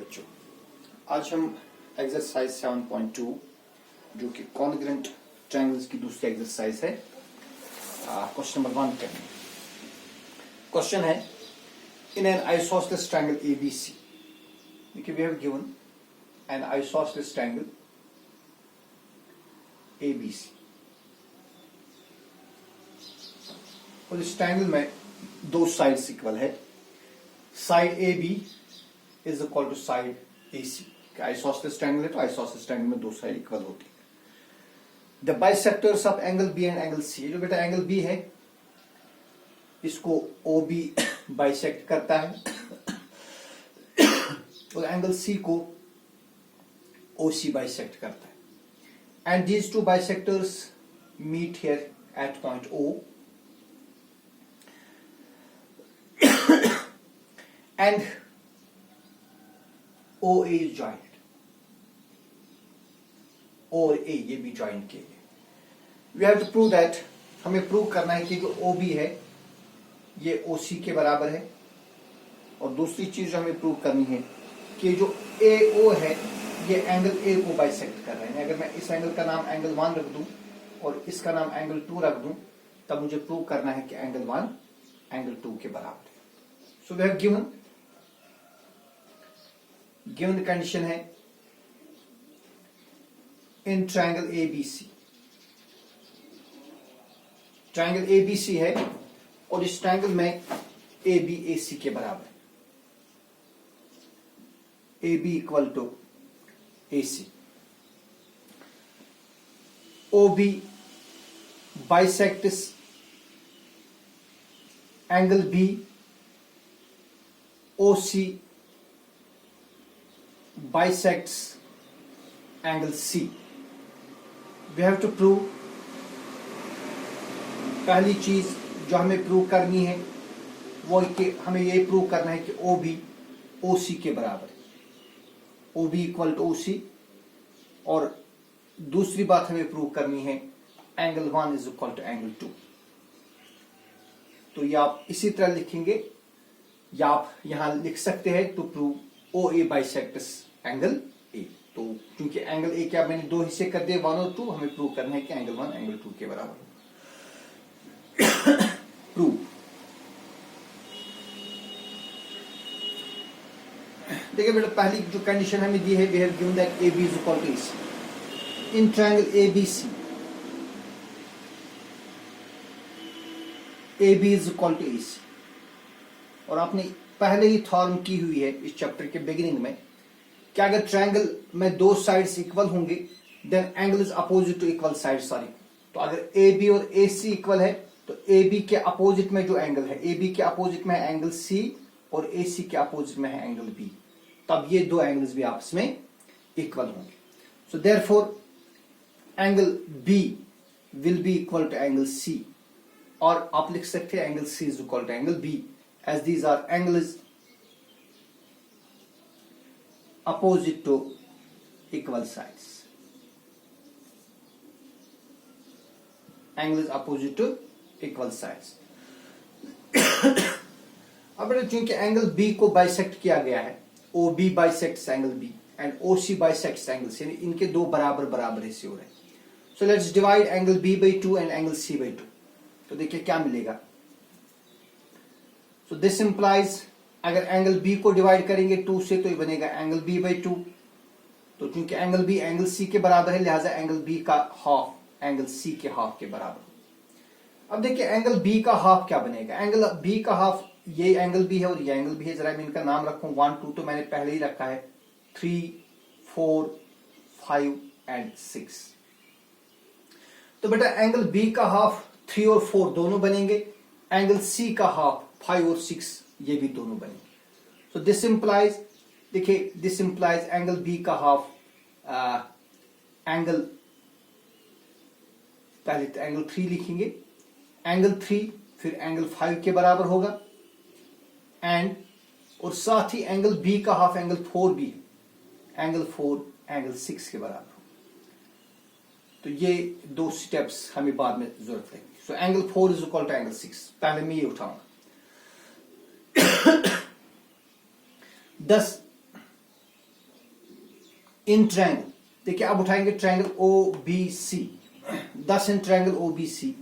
बच्चों, आज हम एक्सरसाइज 7.2 जो कि कॉन्ग्रुएंट ट्रायंगल्स की दूसरी एक्सरसाइज है, क्वेश्चन नंबर 1 करेंगे। क्वेश्चन है in an isosceles triangle ABC, देखिए we have given an isosceles triangle ABC और इस ट्रायंगल में दो साइड्स इक्वल है। Side AB is equal to side AC। Isosceles triangle है तो आइसोसेलेस ट्रायंगल में दो साइड इक्वल होती है। The bisectors of angle B and angle C, जो बेटा एंगल B है इसको OB बाइसेक्ट करता है और एंगल C को OC बाइसेक्ट करता है। And these two bisectors meet here at point O and OA is joined, और A ये भी ज्वाइंट किए गए। We have to prove that, हमें प्रूव करना है कि जो OB है ये OC के बराबर है, और दूसरी चीज जो हमें प्रूव करनी है कि जो AO है ये एंगल A को बाइसेक्ट कर रहे हैं। अगर मैं इस एंगल का नाम एंगल 1 रख दूं और इसका नाम एंगल 2 रख दूं तब मुझे प्रूव करना है कि एंगल 1 एंगल 2 के बराबर है। So we have given condition है in triangle ABC, triangle ABC है और इस ट्रायंगल में AB AC के बराबर है, AB equal to AC। OB bisects angle B, OC bisects angle C. We have to prove, पहली चीज जो हमें प्रूव करनी है वो कि हमें ये प्रूव करना है कि OB OC के बराबर है, OB इक्वल टू OC। और दूसरी बात हमें प्रूव करनी है angle 1 is equal to angle 2। तो ये आप इसी तरह लिखेंगे या आप यहां लिख सकते हैं to prove OA bisects angle A। तो क्योंकि एंगल A क्या मैंने दो हिस्से कर दिए 1 और 2, हमें प्रूव करना है कि एंगल 1 एंगल 2 के बराबर प्रूव। देखिए बेटा पहली जो कंडीशन हमें दी है, we have given that AB is equal to AC in triangle ABC। AB is equal to AC और आपने पहले ही फॉर्म की हुई है इस चैप्टर के बिगिनिंग में कि अगर ट्रायंगल में दो साइड्स इक्वल होंगे then angle is opposite to equal sides are equal. तो अगर AB और AC इक्वल है तो AB के अपोजिट में जो एंगल है, AB के अपोजिट में है एंगल C और AC के अपोजिट में है एंगल B, तब ये दो एंगल्स भी आपस में इक्वल होंगे। So therefore angle B will be equal to angle C, और आप लिख सकते हैं angle C is equal to angle B as these are angles opposite to equal sides. Angles opposite to equal sides. अब चूंकि angle B को bisect किया गया है, OB bisects angle B and OC bisects angle C, यानी इनके दो बराबर बराबर हिस्से हो रहे हैं। So let's divide angle B by 2 and angle C by 2। तो देखिए क्या मिलेगा। So this implies अगर एंगल B को डिवाइड करेंगे 2 से तो ये बनेगा एंगल B by 2। तो चूंकि एंगल B एंगल C के बराबर है लिहाजा एंगल B का हाफ एंगल C के हाफ के बराबर। अब देखिए एंगल B का हाफ क्या बनेगा। एंगल B का हाफ ये एंगल B है और ये एंगल B है। जरा मैं इनका नाम रखूं 1 2 तो मैंने पहले ही रखा है 3 4 5 एंड 6। तो बेटा एंगल B का हाफ 3 और 4 दोनों बनेंगे, एंगल C का हाफ 5 और 6 ये भी दोनों बनेंगे। सो दिस इंप्लाइज, देखिए दिस इंप्लाइज एंगल B का हाफ एंगल, पहले तो एंगल 3 लिखेंगे, एंगल 3 फिर एंगल 5 के बराबर होगा एंड और साथ ही एंगल B का हाफ एंगल 4 भी, एंगल 4 एंगल 6 के बराबर होगा। तो ये दो स्टेप्स हमें बाद में जरूरत लगेगी। So angle 4 is equal to angle 6, पहले मैं ये उठाऊंगा। 10 इन ट्रायंगल, देखिए अब उठाएंगे triangle OBC, 10 in triangle OBC।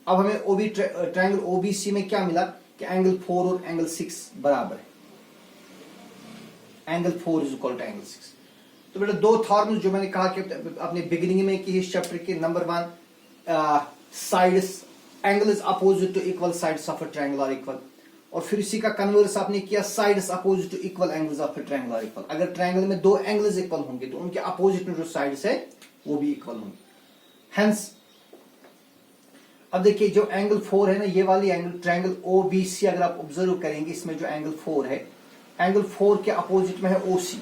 अब हमें ट्रायंगल OBC में क्या मिला कि एंगल 4 और एंगल 6 बराबर है, angle 4 is equal to angle 6। तो बेटा दो फॉर्मूले जो मैंने कहा कि अपने बिगिनिंग में कि इस चैप्टर के, number 1 sides, angle is opposite to equal sides of a triangle are equal, और फिर इसी का कन्वर्स आपने किया sides opposite to equal angles of a triangle are equal. अगर ट्रायंगल में दो एंगल्स इक्वल होंगे तो उनके अपोजिट में जो साइड्स है वो भी इक्वल होंगे। हेंस अब देखिए जो एंगल 4 है ना, ये वाली एंगल ट्रायंगल OBC अगर आप ऑब्जर्व करेंगे, इसमें जो एंगल 4 है, एंगल 4 के अपोजिट में है OC,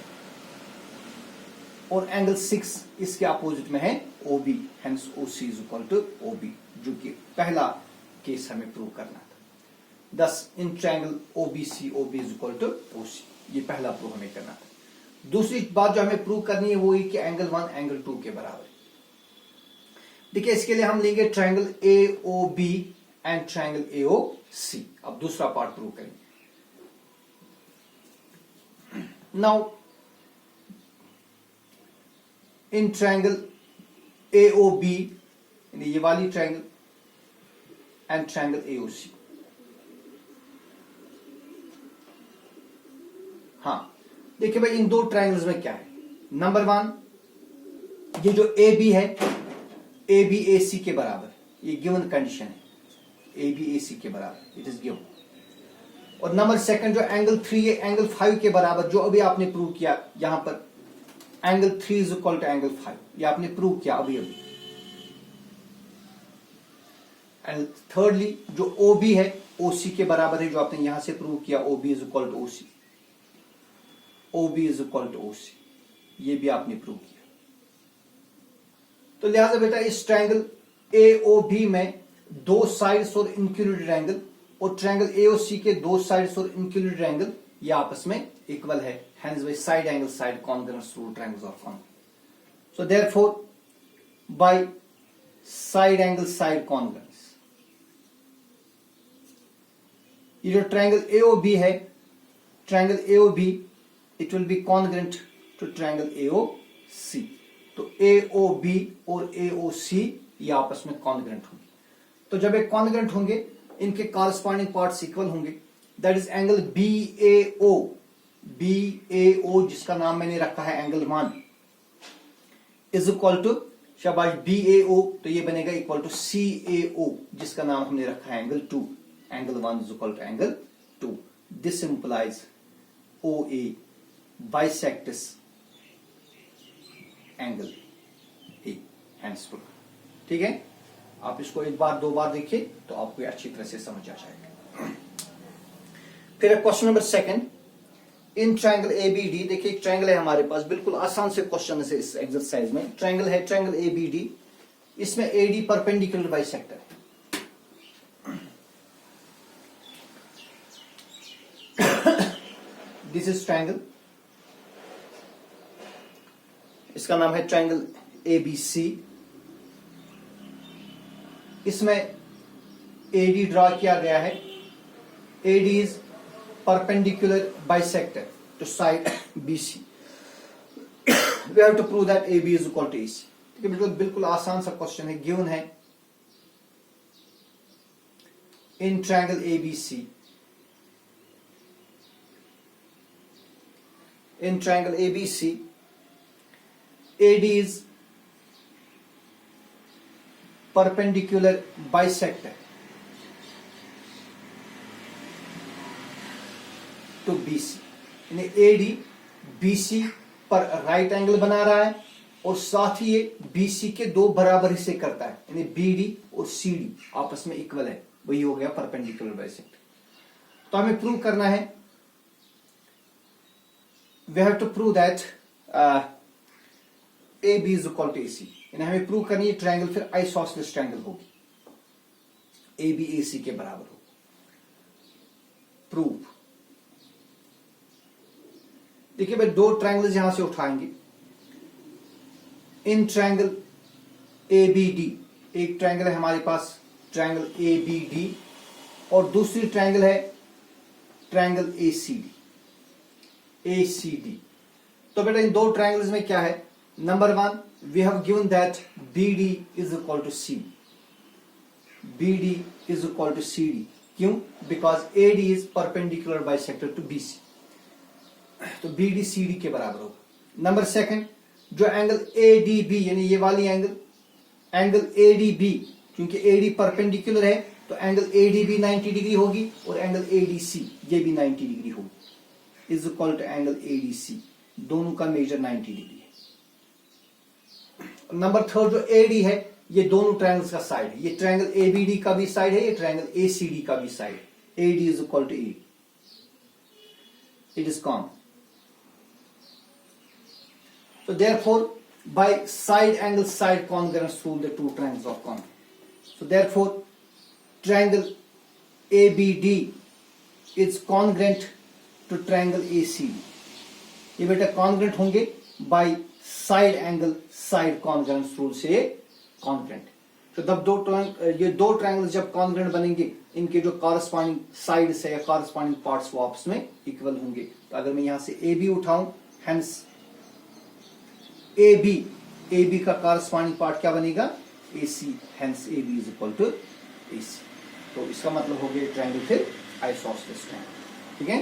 और एंगल 6 इसके अपोजिट में है OB, hence OC is equal to OB, जो कि पहला केस हमें प्रूव करना था। 10 in triangle OBC, OB is equal to OC, ये पहला प्रूव हमें करना था। दूसरी बात जो हमें प्रूव करनी है वो है कि एंगल 1 एंगल 2 के बराबर है। देखिए इसके लिए हम लेंगे triangle AOB and triangle AOC। अब दूसरा पार्ट प्रूव करेंगे। नाउ इन ट्रायंगल AOB, ये वाली ट्रायंगल, एंड ट्रायंगल AOC, हाँ देखिए भाई इन दो ट्रायंगल्स में क्या है। नंबर 1, ये जो AB है AB AC के बराबर, ये गिवन कंडीशन है, AB AC के बराबर, इट इज गिवन। और नंबर 2 जो एंगल 3 है एंगल 5 के बराबर, जो अभी आपने प्रूव किया यहां पर, angle 3 is equal to angle 5, ये आपने प्रूव किया अभी अभी। एंड थर्डली जो OB है OC के बराबर है, जो आपने यहां से प्रूव किया, OB is equal to OC, OB is equal to OC, ये भी आपने प्रूव किया। तो लिहाजा बेटा इस ट्रायंगल AOB में दो साइड्स और इंक्लूडेड एंगल, और ट्रायंगल AOC के दो साइड्स और इंक्लूडेड एंगल ये आपस में इक्वल है, hence by side angle side congruence rule triangles are congruent. So therefore by side angle side congruence, ये जो ट्रायंगल AOB है, triangle AOB it will be congruent to triangle AOC। तो AOB और AOC ये आपस में congruent होंगे। तो जब ये कॉन्ग्रुएंट होंगे, इनके कॉरस्पॉन्डिंग पार्ट्स इक्वल होंगे, दैट इज एंगल BAO जिसका नाम मैंने रखा है एंगल 1 इज इक्वल टू, शाबाश, BAO, तो ये बनेगा इक्वल टू CAO जिसका नाम हमने रखा है angle 2, angle 1 is equal to angle 2। This implies OA bisects angle A, hence proof. ठीक है, आप इसको एक बार दो बार देखिए तो आपको अच्छी तरह से समझ आ जाएगा। फिर question number 2, in triangle ABD, देखिए एक ट्रायंगल है हमारे पास, बिल्कुल आसान से क्वेश्चन है इस एक्सरसाइज में। ट्रायंगल है ट्रायंगल ABD, इसमें AD परपेंडिकुलर बाइसेक्टर है। दिस इज ट्रायंगल, इसका नाम है ट्रायंगल ABC। इसमें AD ड्रॉ किया गया है, AD is perpendicular bisector to side BC। We have to prove that AB is equal to AC। ठीक है, बिल्कुल आसान सा क्वेश्चन है, गिवन है in triangle ABC, in triangle ABC, AD is perpendicular bisector to BC। यानी AD BC पर right angle बना रहा है और साथ ही ये BC के दो बराबर हिस्से करता है, यानी BD और CD आपस में इक्वल है, वही हो गया परपेंडिकुलर बाइसेक्टर। तो हमें प्रूव करना है, we have to prove that AB is equal to AC। यानी हमें प्रूव करनी है ट्रायंगल फिर आइसोसेलेस ट्रायंगल होगी, AB AC के बराबर होगी। प्रूव, देखिए भाई दो ट्रायंगल्स यहां से उठाएंगे। इन ट्रायंगल ABD, एक ट्रायंगल है हमारे पास ट्रायंगल ABD, और दूसरी ट्रायंगल है ट्रायंगल ACD। तो तो बेटा इन दो ट्रायंगल्स में क्या है, number one we have given that BD is equal to CD, BD is equal to CD, क्यों, because AD is perpendicular bisector to BC, तो BD CD के बराबर होगा। नंबर सेकंड, जो एंगल ADB यानी ये वाली एंगल ADB, क्योंकि AD परपेंडिकुलर है तो एंगल ADB 90 डिग्री होगी और एंगल ADC ये भी 90 डिग्री होगी, is equal to angle ADC, दोनों का मेजर 90 डिग्री है। नंबर थर्ड जो AD है ये दोनों ट्रायंगल्स का साइड है, ये ट्रायंगल ABD का भी साइड है, ये ट्रायंगल ACD का भी साइड है। AD is equal to AD, it is common. So therefore, by side angle side congruence rule, the two triangles are congruent. So therefore, triangle ABD is congruent to triangle ACD. ये बेटा congruent होंगे by side angle side congruence rule से congruent. तो जब ये दो triangles जब congruent बनेंगे, इनके जो corresponding sides है या corresponding parts वो आपस में equal होंगे। तो अगर मैं यहाँ से AB उठाऊं, hence AB का कॉरस्पॉन्डिंग पार्ट क्या बनेगा, AC, hence AB is equal to AC। तो इसका मतलब हो गया ट्रायंगल फिर आइसोसेलेस ट्रायंगल, ठीक है।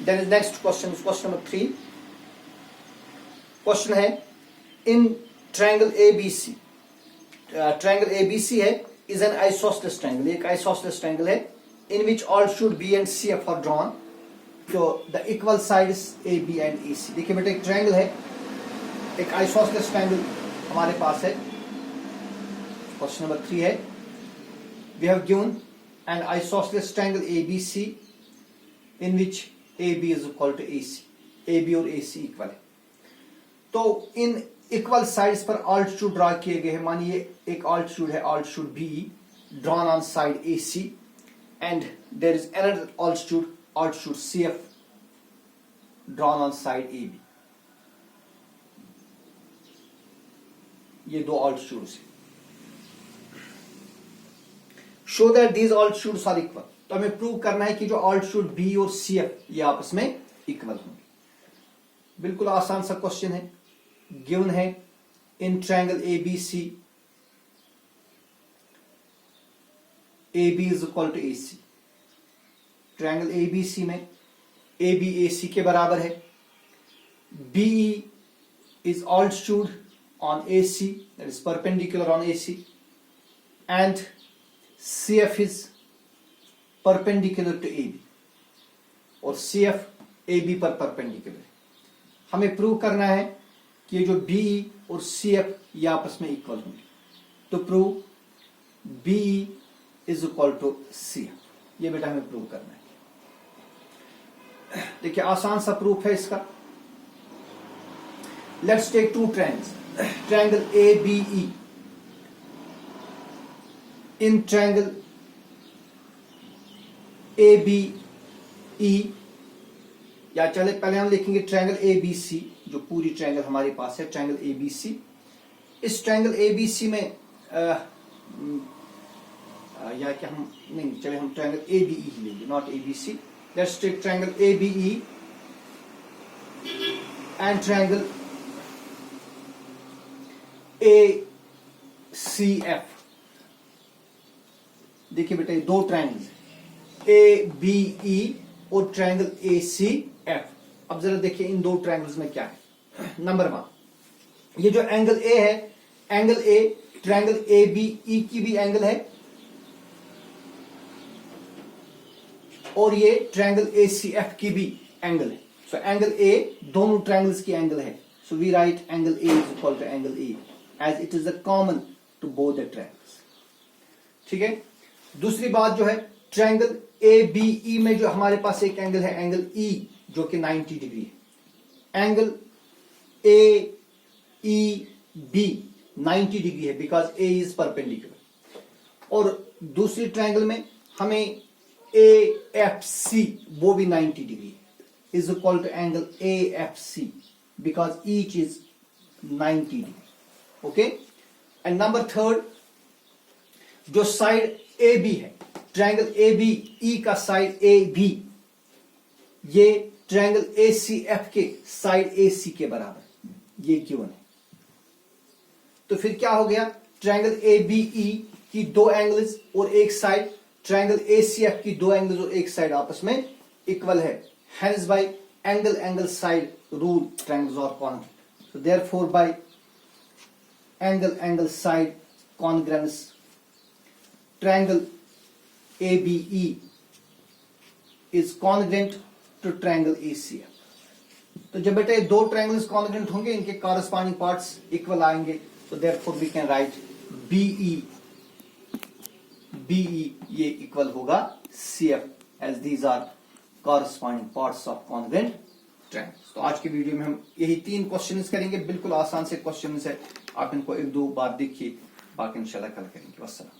Then is next question, question number 3। Question है in triangle ABC, triangle ABC है इज एन आइसोसेलेस ट्रायंगल, एक आइसोसेलेस ट्रायंगल है in which all should B and CF are drawn, तो the equal sides AB and AC। देखिए बेटा एक triangle है, एक आइसोसेलेस ट्रायंगल हमारे पास है। क्वेश्चन नंबर 3 है, we have given an isosceles triangle ABC in which AB is equal to AC, AB और AC इक्वल है। तो इन इक्वल साइड्स पर ऑल्टीट्यूड ड्रा किए गए हैं। मानिए एक ऑल्टीट्यूड है, altitude B drawn on side AC and there is another altitude CF drawn on side AB। ये दो altitudes हैं। Show that these altitudes are equal। तो हमें प्रूव करना है कि जो altitude B और CF ये आपस में इक्वल होंगे। बिल्कुल आसान सा क्वेश्चन है, गिवन है in triangle ABC AB is equal to AC। Triangle ABC में AB AC के बराबर है, BE is altitude on AC, that is perpendicular on AC, and CF is perpendicular to AB, और CF AB पर perpendicular है। हमें prove करना है कि ये जो BE और CF ये आपस में इक्वल होंगे। तो prove BE is equal to CF, ये बेटा हमें प्रूव करना है। देखिए आसान सा प्रूफ है इसका। Let's take two triangles, triangle ABE। In triangle ABE, या चले पहले हम लिखेंगे ट्रायंगल ABC, जो पूरी ट्रायंगल हमारे पास है ट्रायंगल ABC। इस ट्रायंगल ABC में या क्या हम नहीं, चले हम ट्रायंगल ABE ही लेंगे, not ABC। Let's take triangle ABE and triangle ACF। देखिए बेटा ये दो ट्रायंगल्स ABE और ट्रायंगल ACF। अब जरा देखिए इन दो ट्रायंगल्स में क्या है। नंबर 1, ये जो एंगल A है, एंगल A ट्रायंगल ABE की भी एंगल है और ये ट्रायंगल ACF की भी एंगल है। सो एंगल A दोनों ट्रायंगल्स की एंगल है। So we write angle A is equal to angle A as it is a common to both the triangles, ठीक है। दूसरी बात जो है ट्रायंगल ABE में जो हमारे पास एक एंगल है एंगल E जो कि 90 डिग्री है। एंगल AEB 90 डिग्री है बिकॉज A इज परपेंडिकुलर। और दूसरी ट्रायंगल में हमें AFC वो भी 90 degree is equal to angle AFC because each is 90 degree, okay. And number 3, जो साइड AB है ट्रायंगल ABE का साइड AB ये ट्रायंगल ACF के साइड AC के बराबर, ये गिवन है। तो फिर क्या हो गया, ट्रायंगल ABE की दो एंगल्स और एक साइड, ट्रायंगल ACF की दो एंगल्स और एक साइड आपस में इक्वल है। Hence by angle angle side rule triangles are congruent. So therefore by angle angle side congruence triangle ABE is congruent to triangle ACF। तो जब बेटे दो ट्रायंगल्स कॉन्ग्रुएंट होंगे, इनके कॉरस्पॉन्डिंग पार्ट्स इक्वल आएंगे, तो therefore we can write BE ये equal होगा CF as these are corresponding parts of congruent triangles. तो आज की वीडियो में हम यही 3 क्वेश्चंस करेंगे, बिल्कुल आसान से क्वेश्चंस है, आप इनको 1-2 बार देखिए, बाकी इंशाल्लाह कल करेंगे। वस्सलाम।